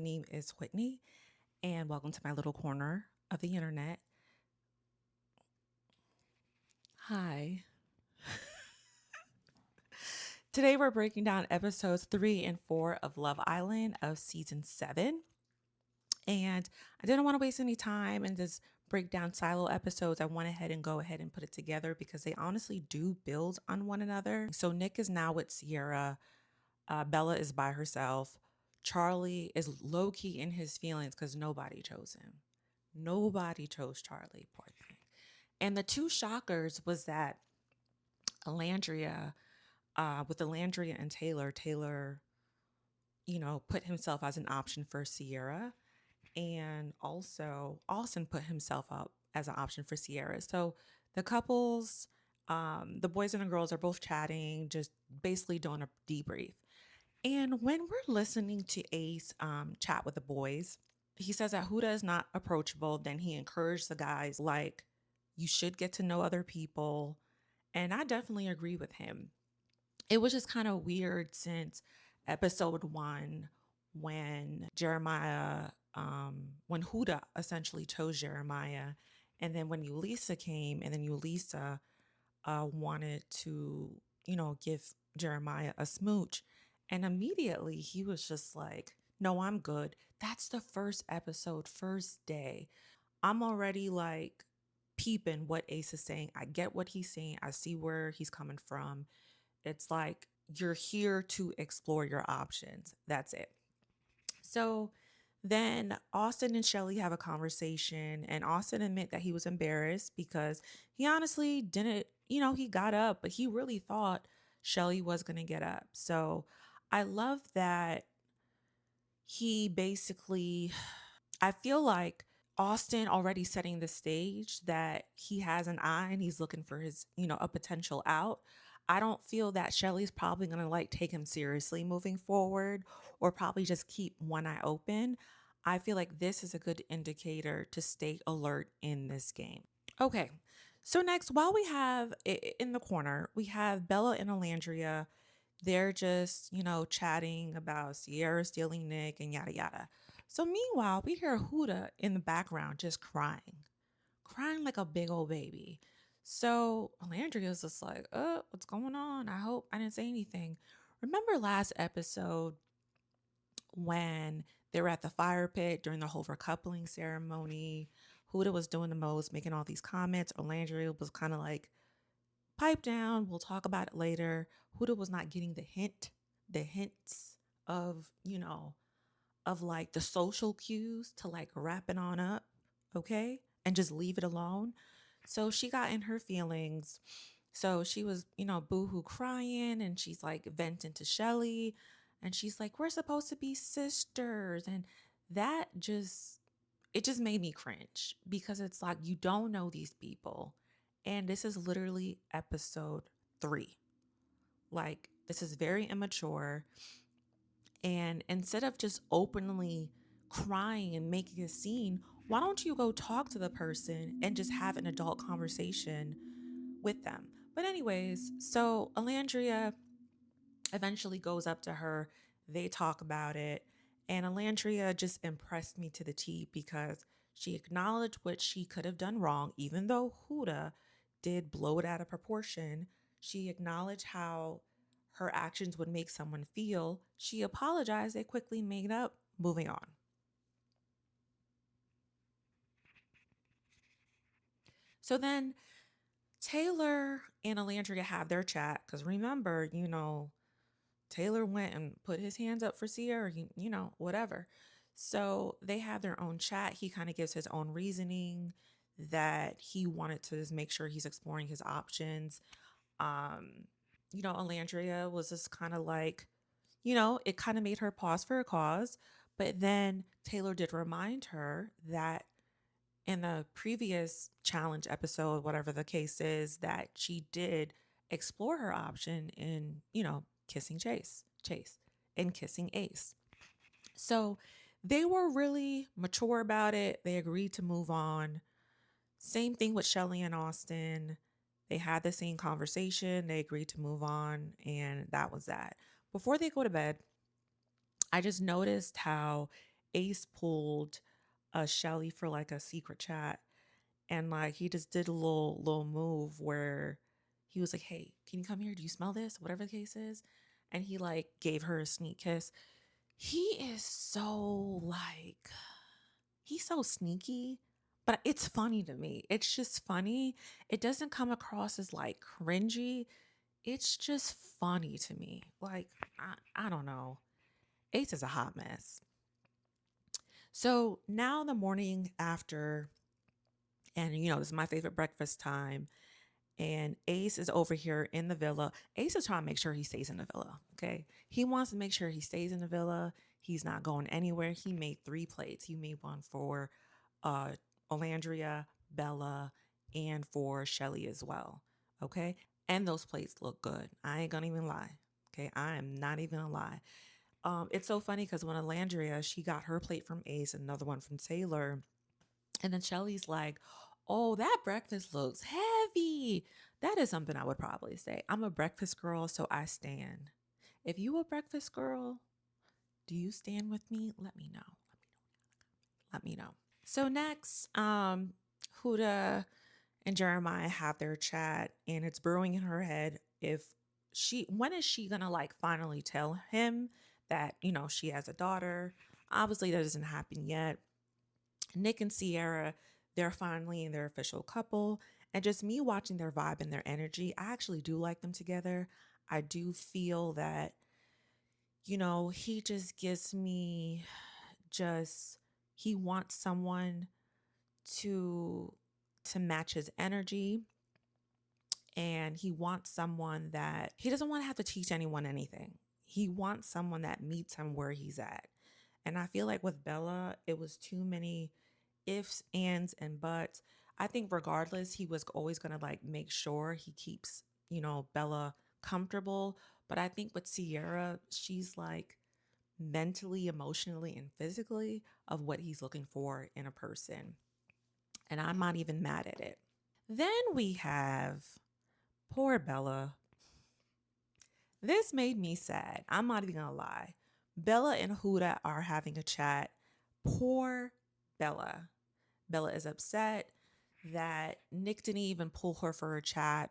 name is Whitney, and welcome to my little corner of the internet. Hi. Today we're breaking down episodes 3 and 4 of Love Island of season 7. And I didn't want to waste any time and just break down silo episodes. I went ahead and go ahead and put it together because they honestly do build on one another. So Nick is now with Sierra. Bella is by herself. Charlie is low key in his feelings because nobody chose him. Nobody chose Charlie, poor thing. And the two shockers was that Alandria, with Alandria and Taylor, put himself as an option for Sierra. And also Austin put himself up as an option for Sierra. So the couples, the boys and the girls are both chatting, just basically doing a debrief. And when we're listening to Ace chat with the boys, he says that Huda is not approachable. Then he encouraged the guys, like, you should get to know other people. And I definitely agree with him. It was just kind of weird since episode 1 when when Huda essentially chose Jeremiah. And then when Ulisa came and then Ulisa wanted to, give Jeremiah a smooch. And immediately he was just like, no, I'm good. That's the first episode, first day. I'm already like peeping what Ace is saying. I get what he's saying. I see where he's coming from. It's like you're here to explore your options. That's it. So then Austin and Shelly have a conversation, and Austin admit that he was embarrassed because he honestly didn't, he got up, but he really thought Shelly was going to get up. So I love that he basically, I feel like Austin already setting the stage that he has an eye and he's looking for his, a potential out. I don't feel that Shelly's probably going to like take him seriously moving forward or probably just keep one eye open. I feel like this is a good indicator to stay alert in this game. Okay. So next, while we have in the corner, we have Bella and Alandria. They're just, chatting about Sierra stealing Nick and yada yada. So meanwhile, we hear Huda in the background just crying like a big old baby. So Alandria's just like, what's going on? I hope I didn't say anything. Remember last episode when they were at the fire pit during the whole recoupling ceremony? Huda was doing the most, making all these comments. Alandria was kind of like, pipe down. We'll talk about it later. Huda was not getting the hints of, of like the social cues to like wrap it on up, okay? And just leave it alone. So she got in her feelings. So she was, boohoo crying and she's like venting to Shelly. And she's like, we're supposed to be sisters. And that just, it just made me cringe because it's like, you don't know these people. And this is literally episode 3. Like, this is very immature. And instead of just openly crying and making a scene, why don't you go talk to the person and just have an adult conversation with them? But, anyways, so Alandria eventually goes up to her. They talk about it. And Alandria just impressed me to the T because she acknowledged what she could have done wrong, even though Huda did blow it out of proportion. She acknowledged how her actions would make someone feel. She apologized. They quickly made up. Moving on. So then Taylor and Alandria have their chat because remember, Taylor went and put his hands up for Sierra, whatever. So they have their own chat. He kind of gives his own reasoning that he wanted to just make sure he's exploring his options. Um, Alandria was just kind of like, it kind of made her pause for a cause. But then Taylor did remind her that in the previous challenge episode, whatever the case is, that she did explore her option in, kissing Chase and kissing Ace. So they were really mature about it. They agreed to move on. Same thing with Shelly and Austin. They had the same conversation. They agreed to move on, and that was that. Before they go to bed, I just noticed how Ace pulled Shelly for like a secret chat, and like he just did a little move where he was like, "Hey, can you come here? Do you smell this? Whatever the case is," and he like gave her a sneak kiss. He is so like he's so sneaky, but it's funny to me. It's just funny. It doesn't come across as like cringy. It's just funny to me. Like I don't know. Ace is a hot mess. So now the morning after, and this is my favorite breakfast time. And Ace is over here in the villa. Ace is trying to make sure he stays in the villa. Okay. He wants to make sure he stays in the villa. He's not going anywhere. He made 3 plates. He made one for uh Olandria, Bella, and for Shelly as well. Okay. And those plates look good. I ain't gonna even lie. Okay. I am not even gonna lie. It's so funny because when Alandria, she got her plate from Ace, another one from Taylor, and then Shelly's like, "Oh, that breakfast looks heavy." That is something I would probably say. I'm a breakfast girl, so I stand. If you a breakfast girl, do you stand with me? Let me know. Let me know. So next, Huda and Jeremiah have their chat, and it's brewing in her head if when is she gonna like finally tell him that she has a daughter. Obviously that doesn't happen yet. Nick and Sierra, they're finally in their official couple. And just me watching their vibe and their energy, I actually do like them together. I do feel that, he just gives me just, he wants someone to match his energy, and he wants someone that he doesn't want to have to teach anyone anything. He wants someone that meets him where he's at. And I feel like with Bella, it was too many ifs, ands, and buts. I think regardless, he was always going to like make sure he keeps, Bella comfortable. But I think with Sierra, she's like mentally, emotionally, and physically of what he's looking for in a person. And I'm not even mad at it. Then we have poor Bella. This made me sad. I'm not even gonna lie. Bella and Huda are having a chat. Poor Bella. Bella is upset that Nick didn't even pull her for a chat,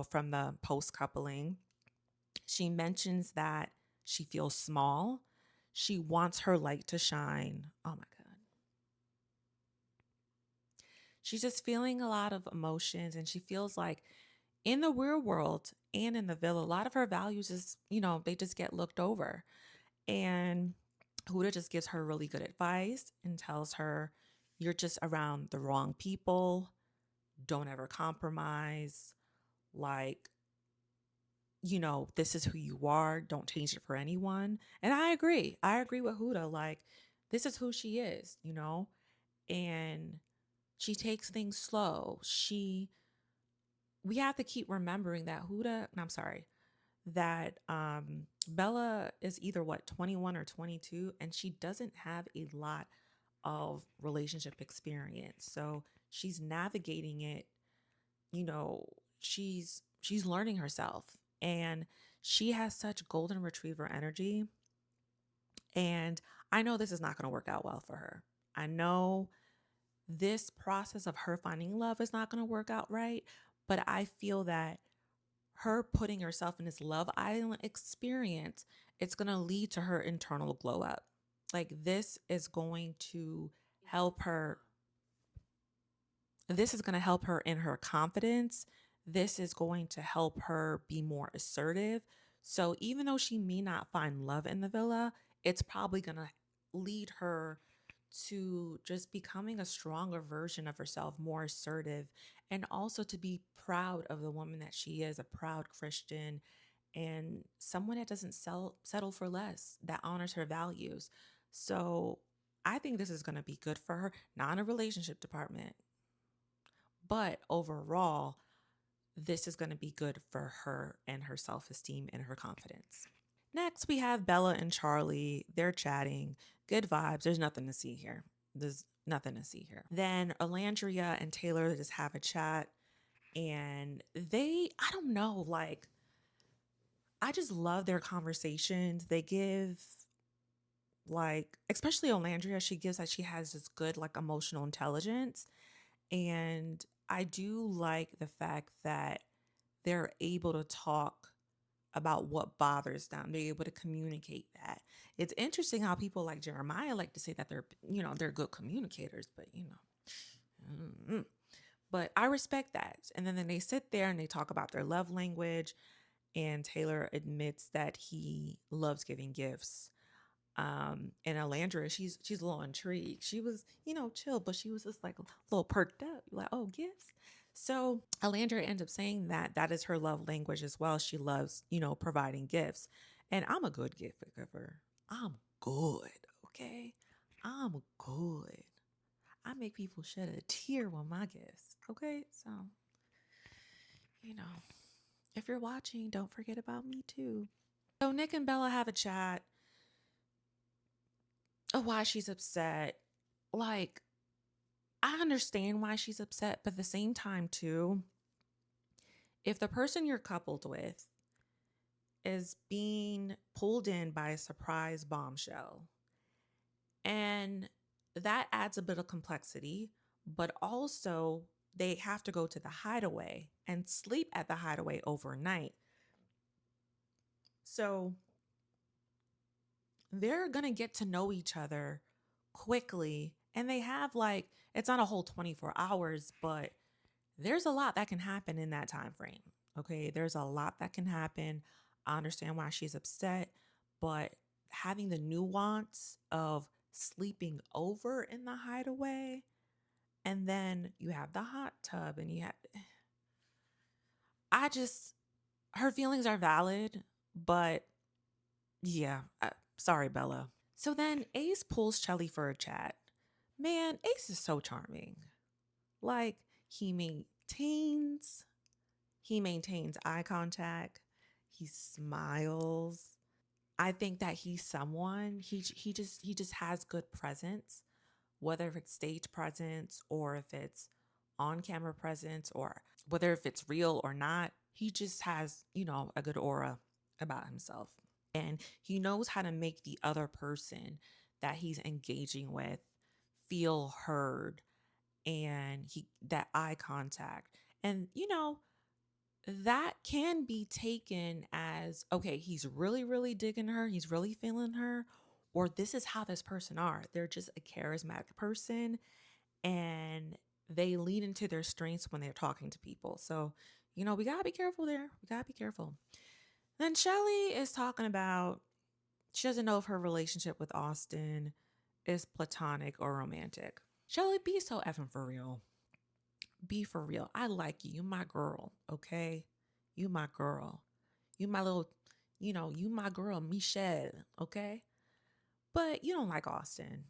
from the post coupling. She mentions that she feels small. She wants her light to shine. Oh my God. She's just feeling a lot of emotions, and she feels like in the real world and in the villa, a lot of her values is, they just get looked over. And Huda just gives her really good advice and tells her, "You're just around the wrong people. Don't ever compromise. Like, this is who you are. Don't change it for anyone." And I agree. I agree with Huda. Like, this is who she is, and she takes things slow. We have to keep remembering that that Bella is either 21 or 22, and she doesn't have a lot of relationship experience. So she's navigating it, you know, she's learning herself, and she has such golden retriever energy. And I know this is not going to work out well for her. I know this process of her finding love is not going to work out right, but I feel that her putting herself in this Love Island experience, it's going to lead to her internal glow up. Like help her. This is going to help her in her confidence. This is going to help her be more assertive. So even though she may not find love in the villa, it's probably going to lead her to just becoming a stronger version of herself, more assertive, and also to be proud of the woman that she is, a proud Christian and someone that doesn't settle for less, that honors her values. So I think this is going to be good for her, not in a relationship department, but overall, this is going to be good for her and her self esteem and her confidence. Next, we have Bella and Charlie. They're chatting. Good vibes. There's nothing to see here. There's nothing to see here. Then Alandria and Taylor just have a chat. And I don't know, I just love their conversations. They give Like, especially Olandria, she gives that she has this good, like, emotional intelligence. And I do like the fact that they're able to talk about what bothers them. They're able to communicate that. It's interesting how people like Jeremiah like to say that they're good communicators, but mm-mm. But I respect that. And then they sit there and they talk about their love language. And Taylor admits that he loves giving gifts. And Alandra, she's a little intrigued. She was, chill, but she was just like a little perked up, like, oh, gifts. So Alandra ends up saying that that is her love language as well. She loves, providing gifts. And I'm a good gift giver. I'm good, okay? I'm good. I make people shed a tear with my gifts, okay? So, you know, if you're watching, don't forget about me too. So Nick and Bella have a chat of why she's upset. Like, I understand why she's upset, but at the same time, too, if the person you're coupled with is being pulled in by a surprise bombshell, and that adds a bit of complexity, but also they have to go to the hideaway and sleep at the hideaway overnight. So they're going to get to know each other quickly. And they have like, it's not a whole 24 hours, but there's a lot that can happen in that time frame. Okay. There's a lot that can happen. I understand why she's upset, but having the nuance of sleeping over in the hideaway, and then you have the hot tub, and I just, her feelings are valid, but yeah, sorry, Bella. So then Ace pulls Shelly for a chat. Man, Ace is so charming. Like, he maintains eye contact. He smiles. I think that he's someone, he just has good presence, whether if it's stage presence or if it's on camera presence or whether if it's real or not. He just has, a good aura about himself. And he knows how to make the other person that he's engaging with feel heard, and he that eye contact. And that can be taken as, okay, he's really really digging her, he's really feeling her, or this is how this person are. They're just a charismatic person, and they lean into their strengths when they're talking to people. So, we got to be careful there. We got to be careful. Then Shelly is talking about, she doesn't know if her relationship with Austin is platonic or romantic. Shelly, be so effing for real. Be for real. I like you. You my girl, okay? You my girl. You my little, you my girl, Michelle, okay? But you don't like Austin.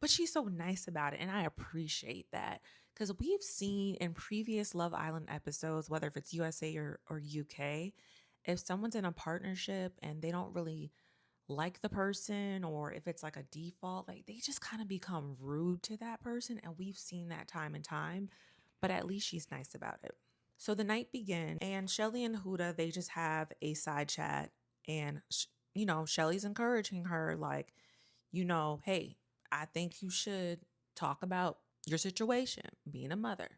But she's so nice about it, and I appreciate that. Because we've seen in previous Love Island episodes, whether if it's USA or UK, if someone's in a partnership and they don't really like the person, or if it's like a default, like they just kind of become rude to that person. And we've seen that time and time, but at least she's nice about it. So the night begins, and Shelly and Huda, they just have a side chat. And, Shelly's encouraging her, like, hey, I think you should talk about your situation, being a mother.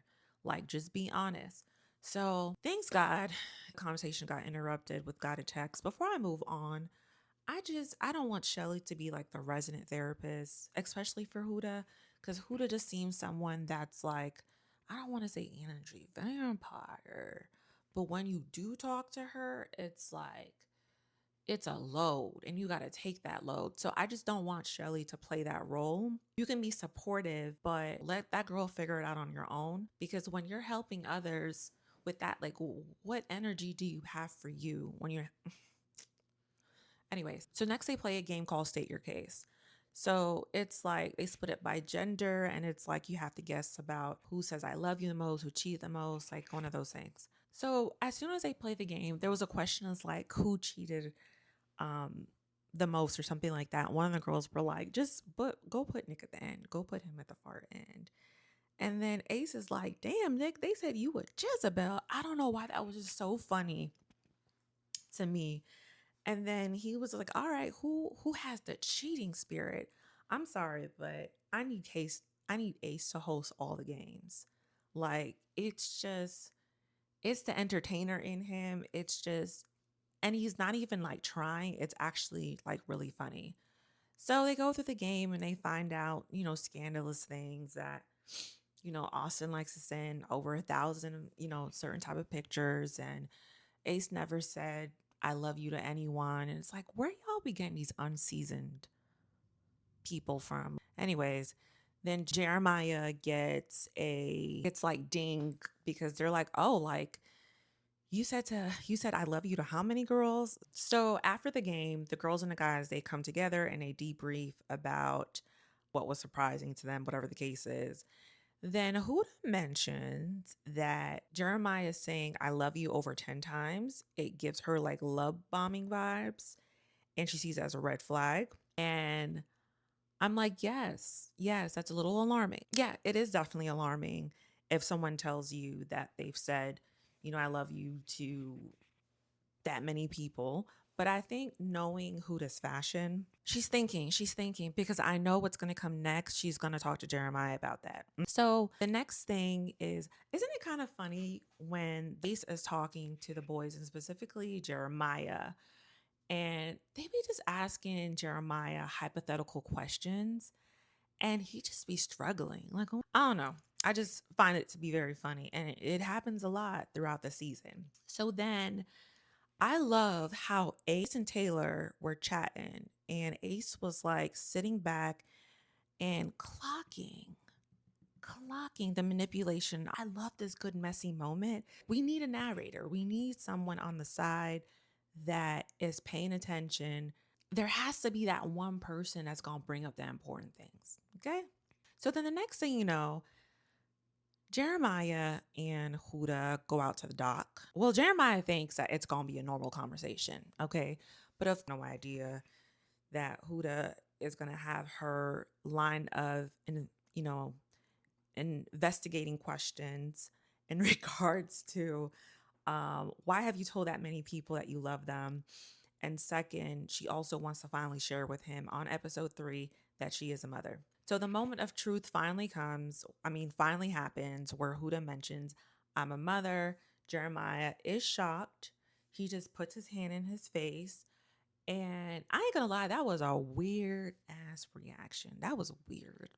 Like, just be honest. So thanks God, conversation got interrupted with God a text. Before I move on, I don't want Shelly to be like the resident therapist, especially for Huda, because Huda just seems someone that's like, I don't want to say energy vampire, but when you do talk to her, it's like, it's a load and you got to take that load. So I just don't want Shelly to play that role. You can be supportive, but let that girl figure it out on your own, because when you're helping others with that, like, what energy do you have for you when you're Anyways, so next they play a game called State Your Case. So it's like they split it by gender, and it's like you have to guess about who says I love you the most, who cheated the most, like one of those things. So as soon as they play the game, there was a question as like who cheated the most or something like that. One of the girls were like, go put Nick at the end. Go put him at the far end. And then Ace is like, damn, Nick, they said you were Jezebel. I don't know why that was just so funny to me. And then he was like, "All right, who has the cheating spirit?" I'm sorry, but I need Ace to host all the games. Like it's the entertainer in him. It's just and he's not even like trying. It's actually like really funny. So they go through the game and they find out, scandalous things that, Austin likes to send over 1,000, certain type of pictures. And Ace never said, I love you to anyone. And it's like, where y'all be getting these unseasoned people from? Anyways, then Jeremiah gets like ding because they're like, oh, like you said I love you to how many girls? So after the game, the girls and the guys they come together and they debrief about what was surprising to them, whatever the case is. Then Huda mentions that Jeremiah is saying I love you over 10 times. It gives her like love bombing vibes and she sees it as a red flag. And I'm like, yes, that's a little alarming. Yeah, it is definitely alarming if someone tells you that they've said, I love you to that many people. But I think knowing Huda's fashion, she's thinking because I know what's going to come next. She's going to talk to Jeremiah about that. So the next thing is, isn't it kind of funny when Ace is talking to the boys and specifically Jeremiah, and they be just asking Jeremiah hypothetical questions and he just be struggling. Like, I don't know. I just find it to be very funny. And it happens a lot throughout the season. So then I love how Ace and Taylor were chatting, and Ace was like sitting back and clocking the manipulation. I love this good, messy moment. We need a narrator, we need someone on the side that is paying attention. There has to be that one person that's going to bring up the important things. Okay. So then the next thing you know, Jeremiah and Huda go out to the dock. Well, Jeremiah thinks that it's going to be a normal conversation. Okay. But I've no idea that Huda is going to have her line of, you know, investigating questions in regards to why have you told that many people that you love them? And second, she also wants to finally share with him on episode 3 that she is a mother. So the moment of truth finally comes, finally happens where Huda mentions, I'm a mother. Jeremiah is shocked. He just puts his hand in his face. And I ain't gonna lie, that was a weird ass reaction. That was weird.